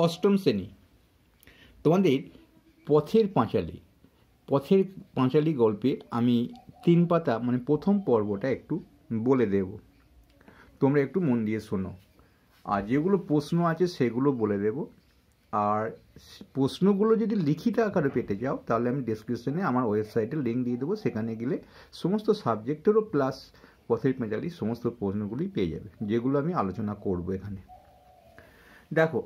অষ্টম শ্রেণী, তোমাদের পথের পাঁচালী গল্পে আমি 3 পাতা মানে প্রথম পর্বটা একটু বলে দেব, তোমরা একটু মন দিয়ে শোনো। আর যেগুলো প্রশ্ন আছে সেগুলো বলে দেব। আর প্রশ্নগুলো যদি লিখিত আকারে পেতে যাও তাহলে আমি ডেসক্রিপশনে আমার ওয়েবসাইটের লিঙ্ক দিয়ে দেবো, সেখানে গেলে সমস্ত সাবজেক্টেরও প্লাস পথের পাঁচালী সমস্ত প্রশ্নগুলি পেয়ে যাবে, যেগুলো আমি আলোচনা করব এখানে। দেখো,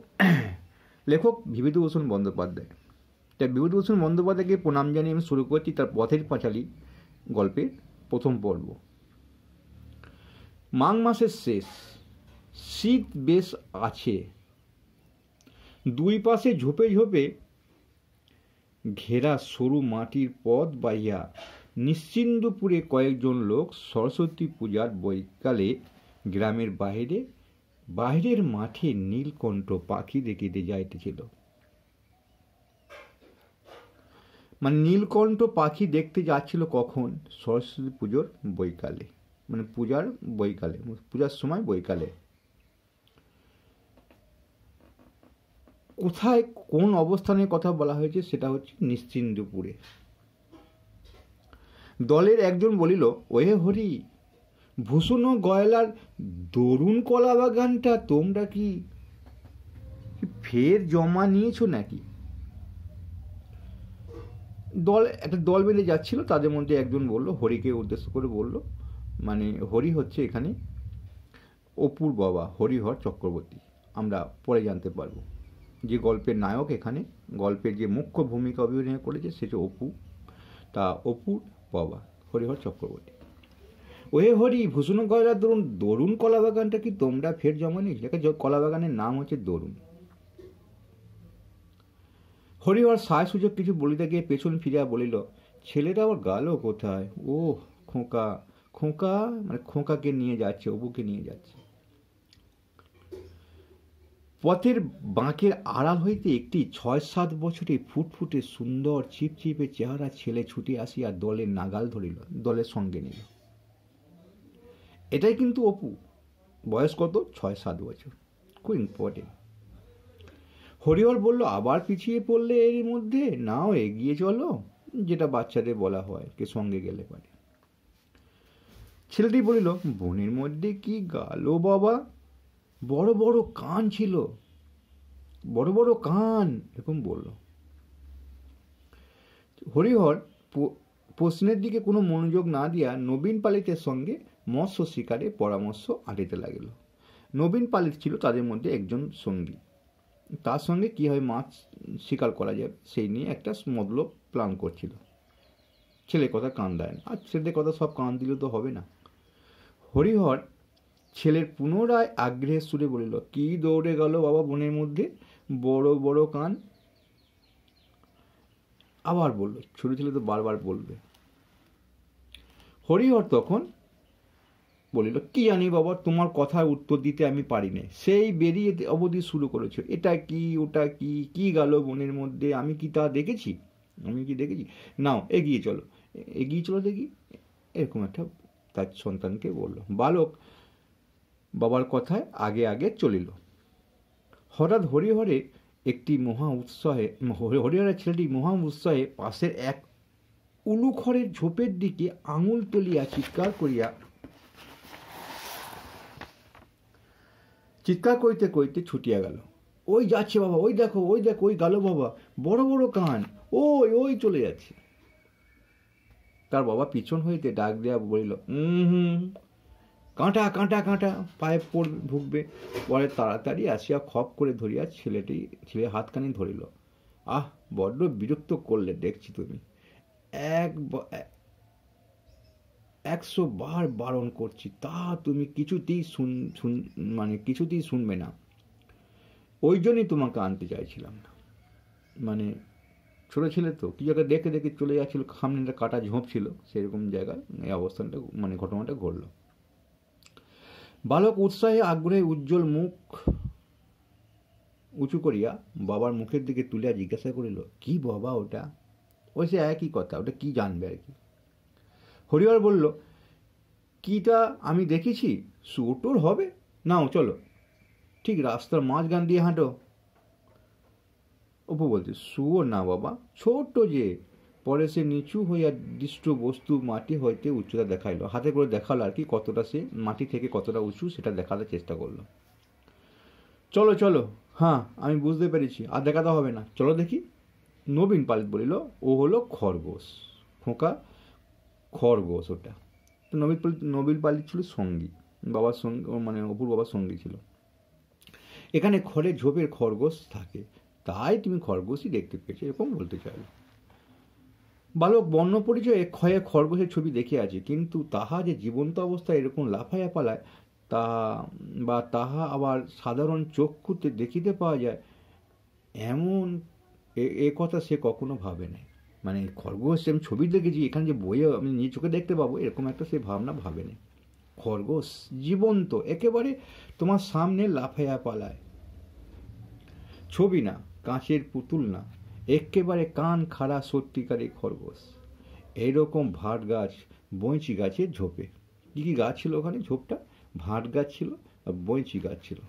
লেখক বিভূতিভূষণ বন্দ্যোপাধ্যায়। তাই বিভূতিভূষণ বন্দ্যোপাধ্যায়কে প্রণাম জানিয়ে আমি শুরু করছি তার পথের পাঁচালী গল্পের প্রথম পর্ব। মাঘ মাসের শেষ, শীত বেশ আছে। দুই পাশে ঝোপে ঝোপে ঘেরা সরু মাটির পথ বাইয়া নিশ্চিন্দপুরে কয়েকজন লোক সরস্বতী পূজার বৈকালে গ্রামের বাইরের মাঠে নীলকণ্ঠ পাখি দেখিতে যাইতেছিল। মানে নীলকণ্ঠ পাখি দেখতে যাচ্ছিল কখন? সরস্বতী পুজোর বৈকালে, মানে পূজার সময় বৈকালে। কোথায় কোন অবস্থানের কথা বলা হয়েছে সেটা হচ্ছে নিশ্চিন্দপুরে। দলের একজন বলিল, ওহে হরি, ভূষণ গয়লার দরুন কলা বাগানটা তোমরা কি ফের জমা নিয়েছো নাকি? একটা দল বেঁধে যাচ্ছিল, তাদের মধ্যে একজন বলল, হরিকে উদ্দেশ্য করে বলল, মানে হরি হচ্ছে এখানে অপুর বাবা হরিহর চক্রবর্তী। আমরা পরে জানতে পারবো যে গল্পের নায়ক এখানে গল্পের যে মুখ্য ভূমিকা অভিনয় করেছে সেটা অপু, তা অপুর বাবা হরিহর চক্রবর্তী। ওহে হরি, ভূষণ গয়লার দরুন কলা বাগানটা কি তোমরা ফের জমা নিয়েছিলে? কলা বাগানের নাম হচ্ছে দরুন। হরিহর সায় সুযোগ কিছু বলিতে গিয়ে পেছন ফিরিয়া বলিল, ছেলেটা আবার গেল কোথায়? ও খোকা মানে খোকাকে নিয়ে যাচ্ছে, অপুকে নিয়ে যাচ্ছে। পথের বাঁকের আড়াল হইতে একটি 6-7 বছরের ফুটফুটে সুন্দর চিপচিপে চেহারা ছেলে ছুটে আসিয়া দলের নাগাল ধরিল, দলের সঙ্গে নিল। এটাই কিন্তু অপু। বয়স কত? 6-7 বছর। খুব ইম্পর্টেন্ট। হরিহর বলল, আবার পিছিয়ে পড়লে এর মধ্যে? নাও এগিয়ে চলো, যেটা বাচ্চাদের বলা হয়, কে সঙ্গে গেলে পারে। ছেলেটি বলিল, বনের মধ্যে কি গেল বাবা, বড় বড় কান ছিল, বড় বড় কান, এরকম বলল। হরিহর প্রশ্নের দিকে কোনো মনোযোগ না দিয়া নবীন পালিতের সঙ্গে মৎস্য শিকারে পরামর্শ আঁটিতে লাগিল। নবীন পালিত ছিল তাদের মধ্যে একজন সঙ্গী, তার সঙ্গে কীভাবে মাছ শিকার করা যাবে সেই নিয়ে একটা মতলব প্ল্যান করছিল। ছেলে কথা কান দেয় না, আর ছেলেদের কথা সব কান দিলে তো হবে না। হরিহর ছেলের পুনরায় আগ্রহের সুরে বলিল, কি দৌড়ে গেল বাবা বনের মধ্যে, বড় বড় কান? আবার বলল, ছোট ছেলে তো বারবার বলবে। হরিহর তখন বলিল, কি জানি বাবা, তোমার কথার উত্তর দিতে আমি পারি না, সেই বেরিয়ে অবধি শুরু করেছ, এটা কি ওটা কি, কি গেল বনের মধ্যে, আমি কি তা দেখেছি? নাও এগিয়ে চলো দেখি, এরকম একটা তার সন্তানকে বলল। বালক বাবার কথায় আগে আগে চলিল। হঠাৎ হরিহরের ছেলেটি মহা উৎসাহে পাশের এক উলুখড়ের ঝোপের দিকে আঙুল তুলিয়া চিৎকার করিতে করিতে ছুটিয়া গেল। ওই যাচ্ছে বাবা, ওই দেখো ওই গেল বাবা, বড় বড় কান, ওই চলে যাচ্ছে। তার বাবা পিছন হইতে ডাক দেয়া বলিল, কাঁটা কাঁটা কাঁটা, পায়ে ঢুকবে। পরে তাড়াতাড়ি আসিয়া খপ করে ধরিয়া ছেলে হাতখানি ধরিল। আহ, বড্ড বিরক্ত করলে দেখছি তুমি, 100 বার বারণ করছি, তা তুমি কিছুতেই শুনবে না। ওই জন্যই তোমাকে আনতে চাইছিলাম না। মানে ছোট ছেলে তো, কি জায়গায় দেখে দেখে চলে যাচ্ছিল, সামনে একটা কাটা ঝোপ ছিল, সেরকম জায়গায় এই অবস্থানটা ঘটনাটা ঘটল। বালক উৎসাহে আগ্রহে উজ্জ্বল মুখ উঁচু করিয়া বাবার মুখের দিকে তুলিয়া জিজ্ঞাসা করিল, কি বাবা ওটা? ওই সে একই কথা, ওটা কি জানবে আর কি। হরিহর বলল, কিটা আমি দেখেছি, শুয়োর হবে, নাও চলো, ঠিক রাস্তার মাঝখান দিয়ে হাঁটো। অপু বলছে, শুয়োর না বাবা, ছোট্ট যে। পরে সে নিচু হইয়া দৃষ্ট বস্তু মাটি হইতে উচ্চতা দেখাইল, হাতে করে দেখালো আর কি, কতটা সে মাটি থেকে কতটা উঁচু সেটা দেখাতে চেষ্টা করলো। চলো চলো, হ্যাঁ আমি বুঝতে পেরেছি, আর দেখাতে হবে না, চলো দেখি। নবীন পালিত বলিল, ও হলো খরগোশ খোকা, খরগোশ ওটা। তো নবীন পালিত ছিল সঙ্গী, বাবার সঙ্গী, মানে অপুর বাবার সঙ্গী ছিল। এখানে খড়ের ঝোপের খরগোশ থাকে, তাই তুমি খরগোশই দেখতে পেয়েছো, এরকম বলতে চাইল। বালক বর্ণ পরিচয়ে ক্ষয়ে খরগোশের ছবি দেখে আছে, কিন্তু তাহা যে জীবন্ত অবস্থায় এরকম লাফাইয়া পালায় তা, বা তাহা আবার সাধারণ চক্ষুতে দেখিতে পাওয়া যায়, এমন এ কথা সে কখনো ভাবে নাই। মানে খরগোশ আমি ছবি দেখেছি, এখানে যে বইয়ে আমি নিজ চোখে দেখতে পাবো, এরকম একটা সে ভাবনা ভাবেনি। খরগোশ জীবন্ত, একেবারে তোমার সামনে লাফাইয়া পালায়, ছবি না, কাঁচের পুতুল না, একেবারে কান খাড়া সত্যিকারের খরগোশ। এইরকম ভাট গাছ, বইঁচি গাছের ঝোপে। কী কী গাছ ছিল ওখানে? ঝোপটা ভাট গাছ ছিল আর বইঁচি গাছ ছিল।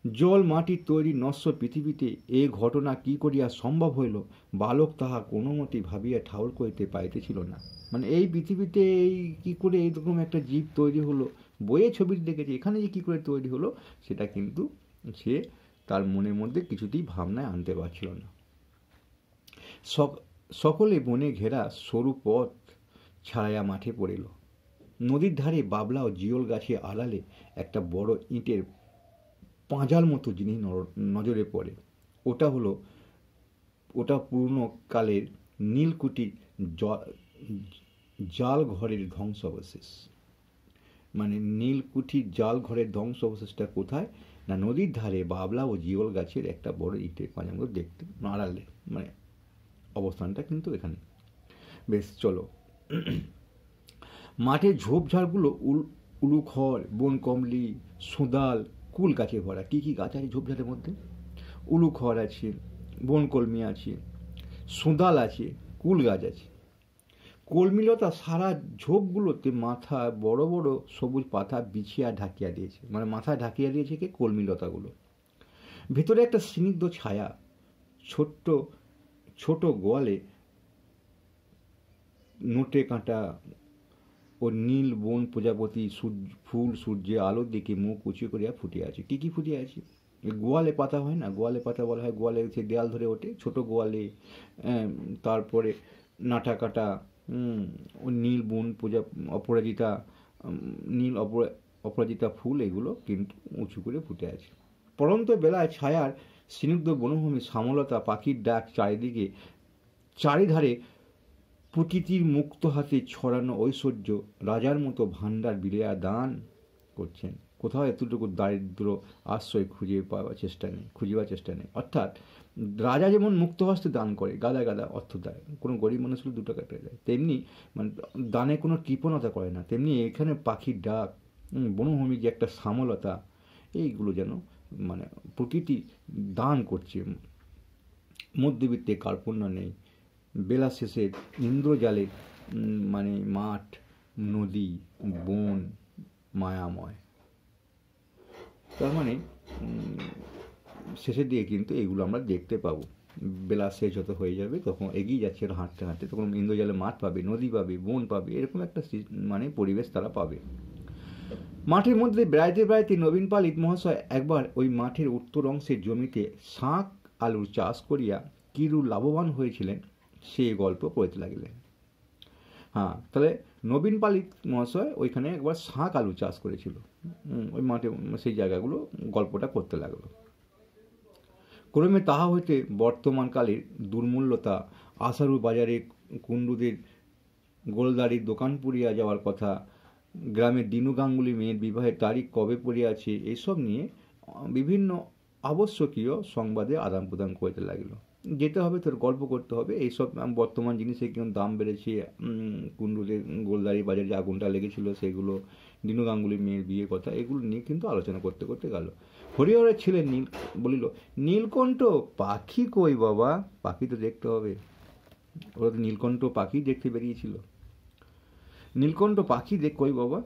জল মাটির তৈরি নশ্বর পৃথিবীতে এ ঘটনা কি করিয়া সম্ভব হইল, বালক তাহা কোনো মতেই ভাবিয়া ঠাউর করিতে পাইতেছিল না। মানে এই পৃথিবীতে এই কী করে এইরকম একটা জীব তৈরি হলো, বইয়ে ছবি দেখেছে, এখানে যে কী করে তৈরি হলো সেটা কিন্তু সে তার মনের মধ্যে কিছুতেই ভাবনায় আনতে পারছিল না। সকলে বনে ঘেরা সরু পথ ছাড়াইয়া মাঠে পড়িল। নদীর ধারে বাবলা ও জিওল গাছে আড়ালে একটা বড় ইটের পাঁজাল মতো জিনিস নজরে পড়ে। ওটা পুরনো কালের নীলকুঠির জাল ঘরের ধ্বংসাবশেষ। মানে নীলকুঠির জাল ঘরের ধ্বংসাবশেষটা কোথায় না, নদীর ধারে বাবলা ও জিওল গাছের একটা বড় ইটের পাঁজাল মতো দেখতে আড়ালে, মানে অবস্থানটা কিন্তু এখানে। বেশ চলো। মাঠের ঝোপঝাড়গুলো উলুখড়, বনকমলি, সুদাল, কুল গাছে ভরা। কী কী গাছ আছে ঝোপঝাড়ের মধ্যে? উলুখড় আছে, বনকলমি আছে, সুদাল আছে, কুল গাছ আছে। কলমিলতা সারা ঝোপগুলোতে মাথায় বড় বড় সবুজ পাতা বিছিয়া ঢাকিয়া দিয়েছে, মানে মাথায় ঢাকিয়া দিয়েছে কি কলমিলতাগুলো। ভেতরে একটা স্নিগ্ধ ছায়া। ছোট্ট ছোট গোয়ালে নোটে কাঁটা ও নীল বন প্রজাপতি ফুল সূর্যে আলোর দিকে মুখ উঁচু করিয়া ফুটে আছে। কী কী ফুটে আছে? গোয়ালে পাতা হয় না, গোয়ালে পাতা বলা হয়, গোয়ালে সে দেয়াল ধরে ওঠে, ছোট গোয়ালে। তারপরে নাটা কাটা, ও নীল বন অপরাজিতা, নীল অপরাজিতা ফুল, এগুলো কিন্তু উঁচু করে ফুটে আছে। পরন্ত বেলায় ছায়ার স্নিগ্ধ বনভূমি, শ্যামলতা, পাখির ডাক, চারিধারে প্রকৃতির মুক্ত হাতে ছড়ানো ঐশ্বর্য রাজার মতো ভাণ্ডার বিলিয়া দান করছেন। কোথাও এতটুকু দারিদ্র আশ্রয় খুঁজিবার চেষ্টা নেই। অর্থাৎ রাজা যেমন মুক্ত হস্তে দান করে, গাদা গাদা অর্থ দেয়, কোনো গরিব মানুষ হলে 2 টাকা পেয়ে যায়, তেমনি মানে দানে কোনো কৃপণতা করে না, তেমনি এখানে পাখির ডাক, বনভূমি যে একটা শ্যামলতা, এইগুলো যেন মানে প্রকৃতি দান করছে। মধ্যবিত্তে কার্পণ্য নেই। বেলা শেষে ইন্দ্রজালে মানে মাঠ, নদী, বন মায়াময়। তার মানে শেষের দিকে কিন্তু এগুলো আমরা দেখতে পাবো। বেলা শেষ যত হয়ে যাবে তখন এগিয়ে যাচ্ছে হাঁটতে হাঁটতে, তখন ইন্দ্রজালে মাঠ পাবে, নদী পাবে, বন পাবে, এরকম একটা মানে পরিবেশ তারা পাবে। মাঠের মধ্যে বেড়াইতে বেড়াইতে নবীন পালিত মহাশয় একবার ওই মাঠের উত্তর অংশের জমিতে শাক আলুর চাষ করিয়া কিরূপ লাভবান হয়েছিলেন সে গল্প করিতে লাগিলেন। হ্যাঁ, তাহলে নবীন পালিত মহাশয় ওইখানে একবার শাক আলু চাষ করেছিল, ওই মাঠে, সেই জায়গাগুলো গল্পটা করতে লাগলো। ক্রমে তাহা হইতে বর্তমানকালের দুর্মূল্যতা, আশারু বাজারে কুণ্ডুদের গোলদারির দোকান পুড়িয়া যাওয়ার কথা, গ্রামের দিনু গাঙ্গুলি মেয়ের বিবাহের তারিখ কবে পড়িয়াছে, এইসব নিয়ে বিভিন্ন আবশ্যকীয় সংবাদে আদান প্রদান করতে লাগলো। যেতে হবে, তোর গল্প করতে হবে, এইসব বর্তমান জিনিসের কেমন দাম বেড়েছে, কুণ্ডুদের গোলদারি বাজারে যে আগুনটা লেগেছিল সেগুলো, দিনু গাঙ্গুলির মেয়ের বিয়ের কথা, এগুলো নিয়ে কিন্তু আলোচনা করতে করতে গেল। হরিহরের ছেলে নীল বলিল, নীলকণ্ঠ পাখি কই বাবা? পাখি তো দেখতে হবে, ওরা তো নীলকণ্ঠ পাখি দেখতে বেরিয়েছিল। নীলকণ্ঠ পাখি কই বাবা?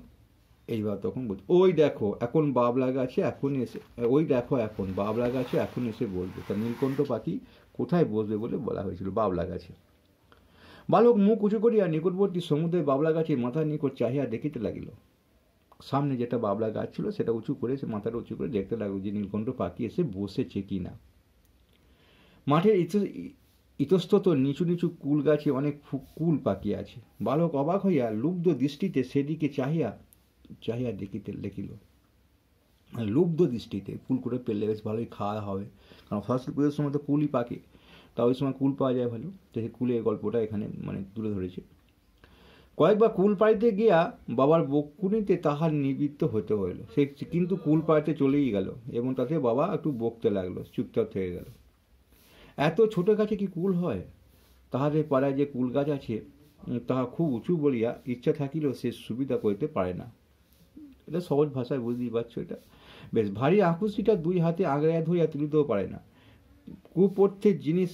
এইবার তখন বলছে, ওই দেখো এখন বাবলা গাছে এখন এসে, ওই দেখো এখন বাবলা গাছে এখন এসে বলবে। তা নীলকণ্ঠ পাখি কোথায় বসবে বলে বলা হয়েছিল? বাবলা গাছে। বালক মুখ উঁচু করিয়া নিকটবর্তী সমুদ্রের বাবলা গাছের মাথার নিকট চাহিয়া দেখিতে লাগিল। সামনে যেটা বাবলা গাছ ছিল সেটা উঁচু করে, সে মাথাটা উঁচু করে দেখতে লাগলো যে নীলকণ্ঠ পাখি এসে বসেছে কিনা। মাঠের ইতস্তত নিচু নিচু কুল গাছে অনেক কুল পাখি আছে। বালক অবাক হইয়া লুব্ধ দৃষ্টিতে সেদিকে চাহিয়া চাহিয়া দেখিল। লুব্ধ দৃষ্টিতে, কুল করে পেলে বেশ ভালোই খাওয়া হবে, কারণ সরস্বতী পুজোর সময় তো কুলই পাকে, তা ওই সময় কুল পাওয়া যায় ভালো, তো সেই কুলের গল্পটা এখানে মানে তুলে ধরেছে। কয়েকবার কুল পাড়িতে গিয়া বাবার বকুনিতে তাহার নিবৃত্ত হতে হইল। সে কিন্তু কুল পাড়িতে চলেই গেল এবং তাতে বাবা একটু বকতে লাগলো, চুপচাপ থেকে গেল। এত ছোট গাছে কি কুল হয়? তাহাদের পাড়ায় যে কুল গাছ আছে তাহা খুব উঁচু বলিয়া ইচ্ছা থাকিলেও সে সুবিধা করিতে পারে না। এটা সহজ ভাষায় বুঝতেই পারছো। এটা বেশ ভারী আকুশিটা দুই হাতে আঁকড়াইয়া ধরিয়া তুলিতেও পারে না। কুপথ্যের জিনিস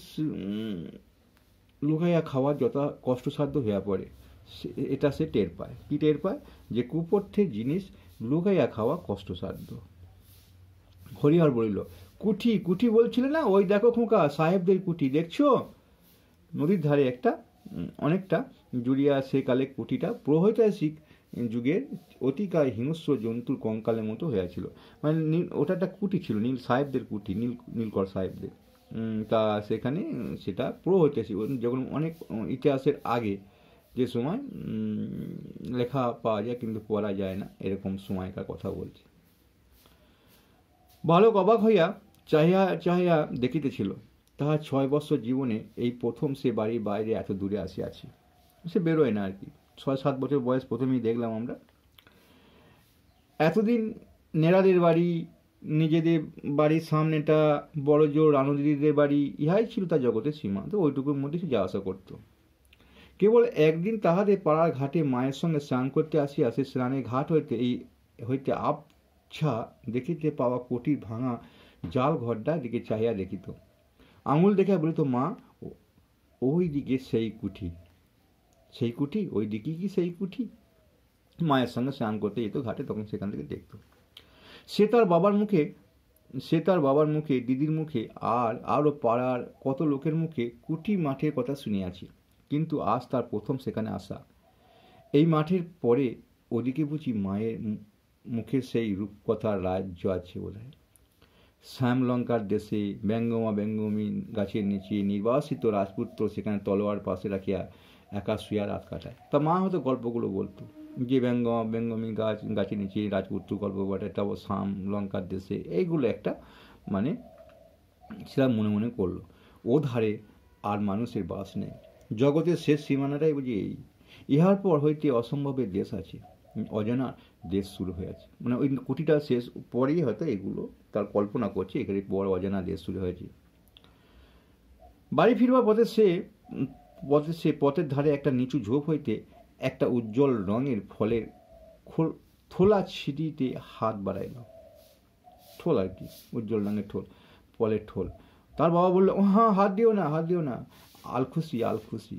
লুকাইয়া খাওয়া যথা কষ্টসাধ্য হইয়া পড়ে, এটা সে টের পায়। কি টের পায়? যে কুপথ্যের জিনিস লুকাইয়া খাওয়া কষ্টসাধ্য। হরিহর বলিল, কুঠি কুঠি বলছিলে না, ওই দেখো খোকা সাহেবদের কুঠি দেখছো? নদীর ধারে একটা অনেকটা জুড়িয়া সেকালে কুঠিটা প্রহৈতাসিক যুগের অতিকায় হিংস্র জন্তুর কঙ্কালের মতো হয়েছিল। মানে ওটা একটা কুঠি ছিল, নীল সাহেবদের কুঠি, নীলকর সাহেবদের। তা সেখানে সেটা প্রহৈতাসিক, যখন অনেক ইতিহাসের আগে, যে সময় লেখা পাওয়া যায় কিন্তু পড়া যায় না, এরকম সময়কার কথা বলছি। বালক অবাক হইয়া চাহিয়া চাহিয়া দেখিতেছিল। তাহার 6 বৎসর জীবনে এই প্রথম সে বাড়ির বাইরে এত দূরে আসিয়াছে। সে বেরোয় না আর কি, 6-7 বছর বয়স প্রথমেই দেখলাম আমরা। এতদিন নেড়াদের বাড়ি, নিজেদের বাড়ির সামনেটা বড় জোর রানুদিদিদের বাড়ি, ইহাই ছিল তার জগতের সীমা। তো ওইটুকুর মধ্যে সে যাওয়া আসা করতো। কেবল একদিন তাহাদের পাড়ার ঘাটে মায়ের সঙ্গে স্নান করতে আসিয়া সে স্নানের ঘাট হইতে আবছা দেখিতে পাওয়া কোটির ভাঙা জাল ঘরটার দিকে চাহিয়া দেখিত। আঙুল দেখে বলিত, মা ওই দিকে সেই কুঠি। সেই কুঠি? ওই দিকে কি সেই কুঠি? মায়ের সঙ্গে স্নান করতে যেত ঘাটে, তখন সেখান থেকে দেখত। সে তার বাবার মুখে, দিদির মুখে আর আরও পাড়ার কত লোকের মুখে কুঠি মাঠের কথা শুনিয়াছি, কিন্তু আজ তার প্রথম সেখানে আসা। এই মাঠের পরে ওদিকে বুঝি মায়ের মুখের সেই রূপকথার রাজ্য আছে বোধহয়। শ্যামলঙ্কার দেশে ব্যঙ্গমা ব্যঙ্গমী গাছের নিচে নির্বাসিত রাজপুত্র সেখানে তলোয়ার পাশে রাখিয়া একা শুয়া রাত কাটায়। তা মা হয়তো গল্পগুলো বলতো যে ব্যঙ্গমা ব্যঙ্গমী গাছের নিচে রাজপুত্র গল্প বটে, এটা শ্যামলঙ্কার দেশে, এইগুলো একটা মানে সেটা মনে মনে করলো। ও ধারে আর মানুষের বাস নেই, জগতের শেষ সীমানাটাই বুঝি এই। ইহার পর হইতে অসম্ভবের দেশ আছে, অজানা দেশ শুরু হয়েছে। মানে ওই কুটিটা শেষ পরেই হয়তো এগুলো তার কল্পনা করছে, এখানে বড় অজানা দেশ শুরু হয়েছে। বাড়ি ফিরবার পথের ধারে একটা নিচু ঝোপ হইতে একটা উজ্জ্বল রঙের ফলের থোলা ছিটিতে হাত বাড়াইল। ঠোল আর কি, উজ্জ্বল রঙের ঠোল, ফলের ঠোল। তার বাবা বললো, হ্যাঁ হাত দিও না, হাত দিও না, আলখুশি আলখুশি।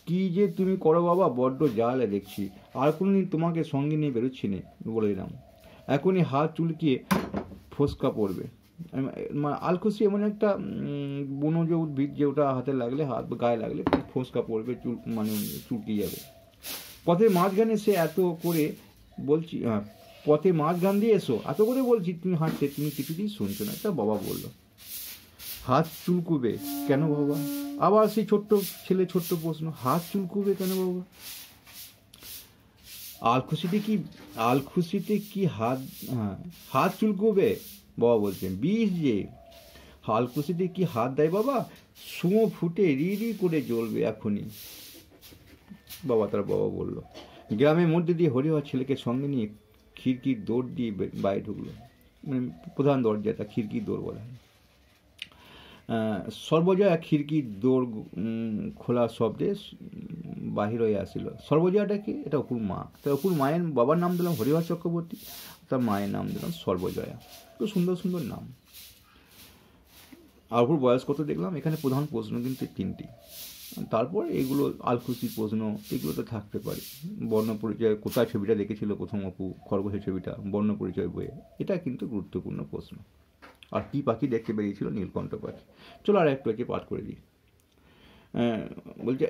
কি যে তুমি করো বাবা, বড্ড জ্বালে দেখছি, আর কোনোদিন তোমাকে সঙ্গে নিয়ে বেরোচ্ছি নে বলে দিলাম। এখনই হাত চুলকিয়ে ফোসকা পড়বে। আলখুশি এমন একটা বনজ উদ্ভিদ যে ওটা হাতে লাগলে, হাত গায়ে লাগলে ফোসকা পড়বে, চুল মানে চুলকিয়ে যাবে। পথের মাঝখানে সে এত করে বলছি, পথে মাঝখান দিয়ে এসো এত করে বলছি, তুমি হাঁটতে, তুমি কিছুতেই শুনছো না। তা বাবা বললো, হাত চুলকুবে কেন বাবা? আবার সেই ছোট্ট ছেলে ছোট্ট প্রশ্ন, হাত চুলকুবে কেন বাবা? আলখুশিতে কি হাত চুলকুবে? বাবা বলছেন, বিষ যে। আলখুশিতে কি হাত দেয় বাবা? সুমো ফুটে রি রি করে জ্বলবে এখনই। তার বাবা বলল। গ্রামের মধ্যে দিয়ে হরিহর ছেলেকে সঙ্গে নিয়ে খিড়কির দৌড় দিয়ে বাইরে ঢুকলো। মানে প্রধান দরজাটা খিড়কির দৌড় বলা হয়। সর্বজয়া খিড়কির দৌড় খোলা শব্দে বাহির হয়ে আসিল। সর্বজয়াটা কি? এটা অপুর মা। তাই অপুর মায়ের বাবার নাম দিলাম হরিহর চক্রবর্তী, তার মায়ের নাম দিলাম সর্বজয়া। খুব সুন্দর সুন্দর নাম। আর অপুর বয়স কত দেখলাম? এখানে প্রধান প্রশ্ন কিন্তু 3টি। তারপর এগুলো আলকুচি প্রশ্ন এগুলো তো থাকতে পারে। বর্ণ পরিচয়, কোথায় ছবিটা দেখেছিল প্রথম অপু খরগোশের ছবিটা, বর্ণ পরিচয় বইয়ে, এটা কিন্তু গুরুত্বপূর্ণ প্রশ্ন। আর কী পাখি দেখতে বেরিয়েছিল? নীলকণ্ঠ পাখি। চলো আর একটু পাঠ করে দিই। বলছে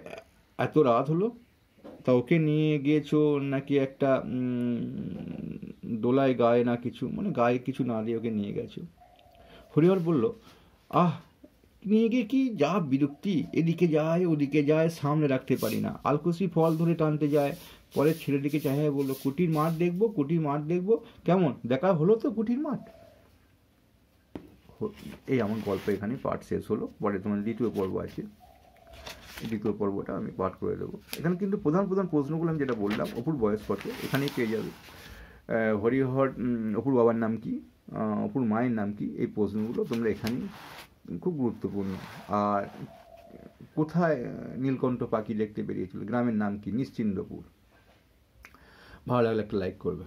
এত রাত হলো, তা ওকে নিয়ে গিয়েছো নাকি একটা দোলায় গায়ে না কিছু, মানে গায়ে কিছু না দিয়ে ওকে নিয়ে গেছো। হরিহর বলল, আহ নিয়ে গিয়ে কি যা বিরক্তি, এদিকে যায় ওদিকে যায়, সামনে রাখতে পারি না, আলকুচি ফল ধরে টানতে যায়। পরে ছেলেটিকে চাহিয়ে বললো, কুটির মাঠ দেখবো, কুটির মাঠ দেখবো। কেমন দেখা হলো তো কুটির মাঠ? এই আমার গল্প এখানে পাঠ শেষ হলো। পরে তোমার দ্বিতীয় পর্ব আছে, দ্বিতীয় পর্বটা আমি পাঠ করে দেবো। এখানে কিন্তু প্রধান প্রধান প্রশ্নগুলো আমি যেটা বললাম, অপুর বয়স কত, এখানেই পেয়ে যাবে। হরিহর, অপুর বাবার নাম কি, অপুর মায়ের নাম কি, এই প্রশ্নগুলো তোমরা এখানেই খুব গুরুত্বপূর্ণ। আর কোথায় নীলকণ্ঠ পাখি দেখতে বেরিয়েছিল, গ্রামের নাম কি, নিশ্চিন্দপুর। ভালো লাগলে একটা লাইক করবে।